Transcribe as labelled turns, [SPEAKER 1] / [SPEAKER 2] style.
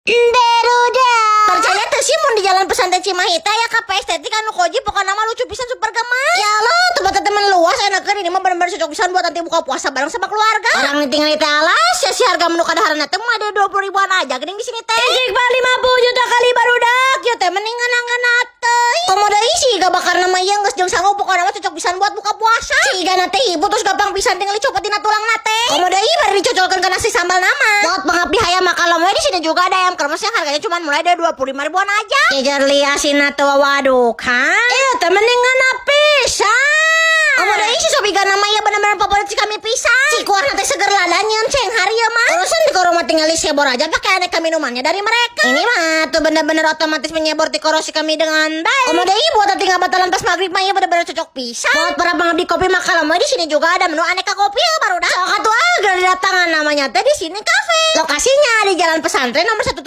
[SPEAKER 1] Deruda.
[SPEAKER 2] Percaya teh sih mun di jalan pesantren Cimahi teh ya kafe estetik anu koji pokoknya mah lucu pisan super gemas. Ya lo tempat teman luas enakeun ini mah bener-bener cocok pisan buat nanti buka puasa bareng sama keluarga. Orang tinggal di teh alas ya si harga menu kadaharanna teh mah ada 20 ribuan aja geuning di sini teh. Ejek mah 50 juta kali barudak ya teh mending ngeunang teh. Komoda isi gak bakar nama ieu geus jeung sanggup pokona mah cocok pisan buat buka puasa. Si igana teh ibu terus gampang pisan tinggal dicopot dina tulangna teh. Komoda ieu bari dicocolkeun ka nasi sambal nama. Buat pengabdi hayam makan di sini juga ada ayam kremes yang harganya cuma mulai dari 25 ribuan aja. Kejar liasin atau waduh kan? Iya temenin ngana pisan. Kamu ada isi sobi gana maya bener-bener favorit si kami pisan. Si kuarna teh seger ladannya ceng hari ya mah. Urusan di koroma tinggal sebor aja pakai aneka minumannya dari mereka. Ini mah tuh bener-bener otomatis menyebor di korosi kami dengan baik. Kamu ada buat nanti nggak batalan pas maghrib maya bener-bener cocok pisan. Buat para pengabdi kopi makalah di sini juga ada menu aneka kopi ya baru dah. Sok atuh agar didatangan namanya teh di sini kafe. Lokasinya di Jalan Pesantren nomor 1